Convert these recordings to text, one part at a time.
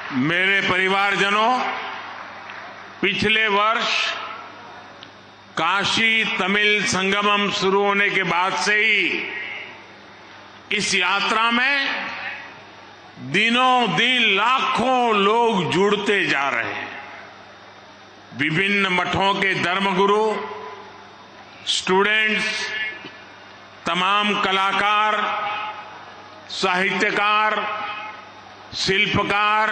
मेरे परिवारजनों, पिछले वर्ष काशी तमिल संगमम शुरू होने के बाद से ही इस यात्रा में दिनों दिन लाखों लोग जुड़ते जा रहे हैं। विभिन्न मठों के धर्मगुरु, स्टूडेंट्स, तमाम कलाकार, साहित्यकार, शिल्पकार,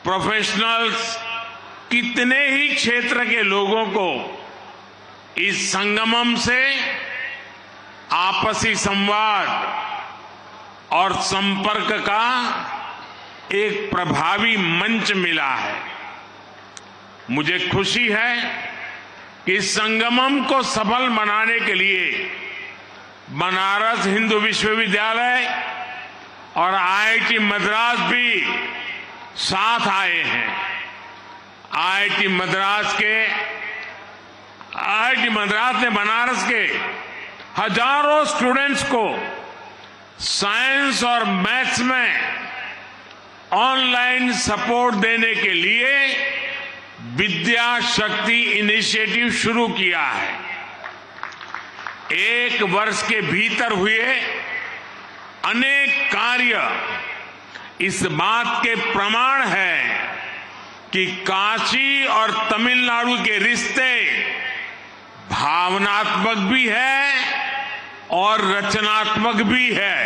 प्रोफेशनल्स, कितने ही क्षेत्र के लोगों को इस संगमम से आपसी संवाद और संपर्क का एक प्रभावी मंच मिला है। मुझे खुशी है कि इस संगमम को सफल बनाने के लिए बनारस हिंदू विश्वविद्यालय और आईआईटी मद्रास भी साथ आए हैं। आईआईटी मद्रास ने बनारस के हजारों स्टूडेंट्स को साइंस और मैथ्स में ऑनलाइन सपोर्ट देने के लिए विद्या शक्ति इनिशिएटिव शुरू किया है। एक वर्ष के भीतर हुए अनेक कार्य इस बात के प्रमाण है कि काशी और तमिलनाडु के रिश्ते भावनात्मक भी है और रचनात्मक भी है।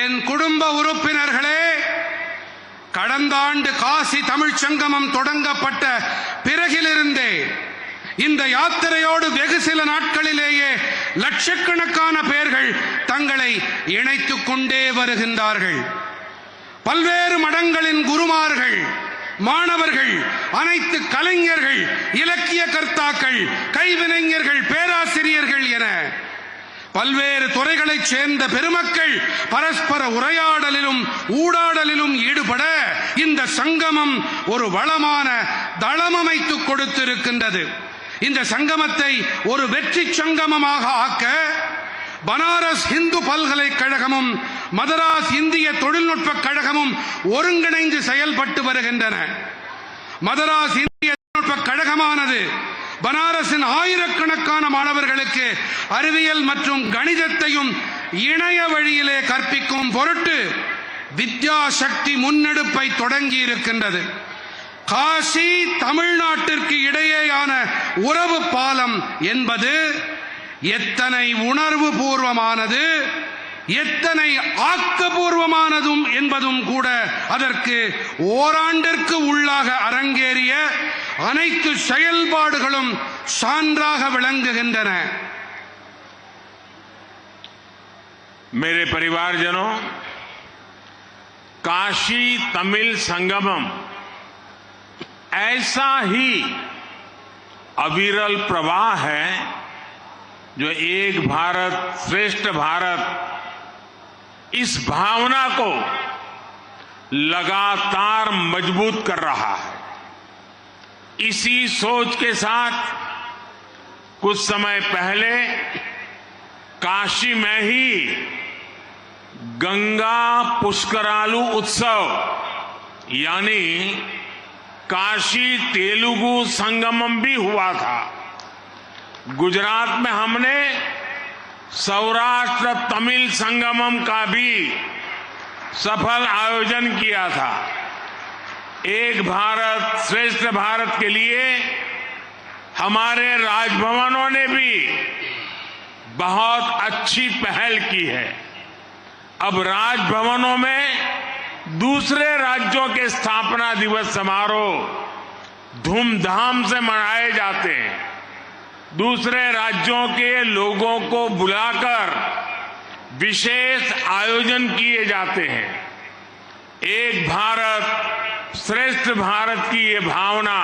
என் குடும்ப உறுப்பினர்களே, கடந்த ஆண்டு காசி தமிழ்ச் சங்கமம் தொடங்கப்பட்ட பிறகிலிருந்தே இந்த யாத்திரையோடு வெகு சில நாட்களிலேயே லட்சக்கணக்கான பேர்கள் தங்களை இணைத்துக் கொண்டே வருகின்றார்கள். பல்வேறு மடங்களின் குருமார்கள், மாணவர்கள், அனைத்து கலைஞர்கள், இலக்கிய கர்த்தாக்கள், கைவினைஞர்கள், பேராசிரியர்கள் என பல்வேறு துறைகளைச் சேர்ந்த பெருமக்கள் பரஸ்பர உரையாடலிலும் ஊடாடலிலும் ஈடுபட இந்த சங்கமம் ஒரு வளமான தளம் அமைத்துக் கொடுத்திருக்கின்றது. இந்த சங்கமத்தை ஒரு வெற்றி சங்கமமாக ஆக்க பனாரஸ் இந்து பல்கலைக்கழகமும் மதராஸ் இந்திய தொழில்நுட்ப கழகமும் ஒருங்கிணைந்து செயல்பட்டு வருகின்றன. மதராஸ் இந்திய தொழில்நுட்ப கழகமானது பனாரஸின் ஆயிரக்கணக்கான மாணவர்களுக்கு அறிவியல் மற்றும் கணிதத்தையும் இணைய வழியிலே கற்பிக்கும் பொருட்டு வித்யா சக்தி முன்னெடுப்பை தொடங்கி இருக்கின்றது. காசி தமிழ்நாட்டிற்கு இடையேயான உறவு பாலம் என்பது எத்தனை உணர்வு பூர்வமானது, எத்தனை ஆக்கப்பூர்வமானதும் என்பதும் கூட அதற்கு ஓராண்டிற்கு உள்ளாக அரங்கேறிய அனைத்து செயல்பாடுகளும் சான்றாக விளங்குகின்றன. मेरे परिवारजनों, काशी तमिल संगमम ऐसा ही अविरल प्रवाह है जो एक भारत श्रेष्ठ भारत इस भावना को लगातार मजबूत कर रहा है। इसी सोच के साथ कुछ समय पहले काशी में ही गंगा पुष्करालु उत्सव यानी काशी तेलुगु संगमम भी हुआ था। गुजरात में हमने सौराष्ट्र तमिल संगमम का भी सफल आयोजन किया था। एक भारत श्रेष्ठ भारत के लिए हमारे राजभवनों ने भी बहुत अच्छी पहल की है। अब राजभवनों में दूसरे राज्यों के स्थापना दिवस समारोह धूमधाम से मनाए जाते हैं। दूसरे राज्यों के लोगों को बुलाकर विशेष आयोजन किए जाते हैं। एक भारत श्रेष्ठ भारत की ये भावना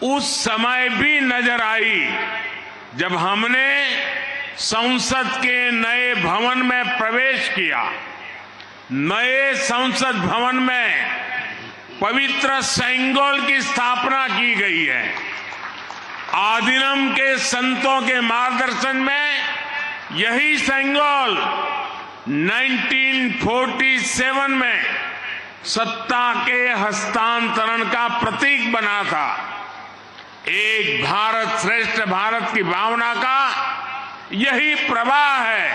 उस समय भी नजर आई जब हमने संसद के नए भवन में प्रवेश किया। नए संसद भवन में पवित्र सेंगोल की स्थापना की गई है। आदिनम के संतों के मार्गदर्शन में यही सेंगोल 1947 में सत्ता के हस्तांतरण का प्रतीक बना था। एक भारत श्रेष्ठ भारत की भावना का यही प्रवाह है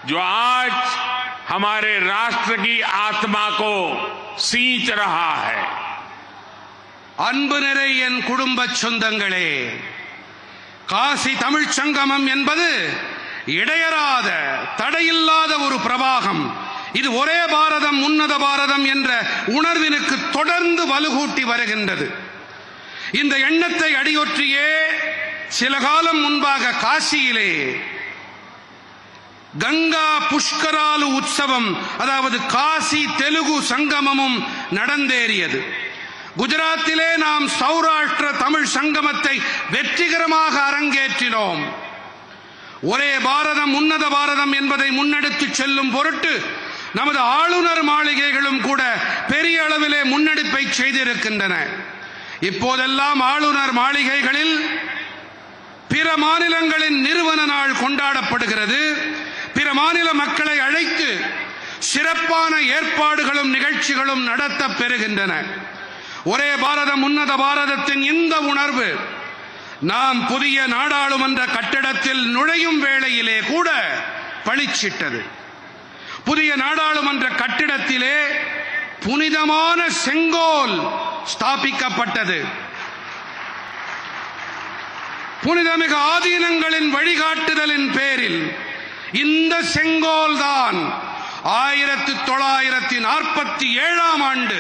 जो आज हमारे राष्ट्र की आत्मा को सींच रहा है। அன்பு நிறை என் குடும்ப சொந்தங்களே, காசி தமிழ்ச் சங்கமம் என்பது இடையறாத தடையில்லாத ஒரு பிரவாகம். இது ஒரே பாரதம் உன்னத பாரதம் என்ற உணர்வினுக்கு தொடர்ந்து வலுகூட்டி வருகின்றது. இந்த எண்ணத்தை அடியொற்றியே சில காலம் முன்பாக காசியிலே கங்கா புஷ்கராலு உற்சவம், அதாவது காசி தெலுங்கு சங்கமமும் நடந்தேறியது. குஜராத்திலே நாம் சௌராஷ்டிர தமிழ் சங்கமத்தை வெற்றிகரமாக அரங்கேற்றினோம். ஒரே பாரதம் உன்னத பாரதம் என்பதை முன்னெடுத்துச் செல்லும் பொருட்டு நமது ஆளுநர் மாளிகைகளும் கூட பெரிய அளவிலே முன்னெடுப்பை செய்திருக்கின்றன. இப்போதெல்லாம் ஆளுநர் மாளிகைகளில் பிற மாநிலங்களின் நிறுவன நாள் கொண்டாடப்படுகிறது. பிற மாநில மக்களை அழைத்து சிறப்பான ஏற்பாடுகளும் நிகழ்ச்சிகளும் நடத்தப் பெறுகின்றன. ஒரே பாரதம் உன்னத பாரதத்தின் இந்த உணர்வு நாம் புதிய நாடாளுமன்ற கட்டிடத்தில் நுழையும் வேளையிலே கூட பளிச்சிட்டது. புதிய நாடாளுமன்ற கட்டிடத்திலே புனிதமான செங்கோல் ஸ்தாபிக்கப்பட்டது. புனிதமிகு ஆதீனங்களின் வழிகாட்டுதலின் பேரில் இந்த செங்கோல் தான் 1947ஆம் ஆண்டு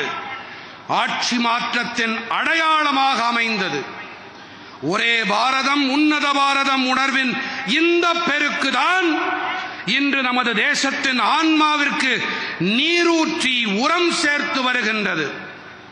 ஆட்சி மாற்றத்தின் அடையாளமாக அமைந்தது. ஒரே பாரதம் உன்னத பாரதம் உணர்வின் இந்த பெருக்குதான் இன்று நமது தேசத்தின் ஆன்மாவிற்கு நீரூற்றி உரம் சேர்த்து வருகின்றது.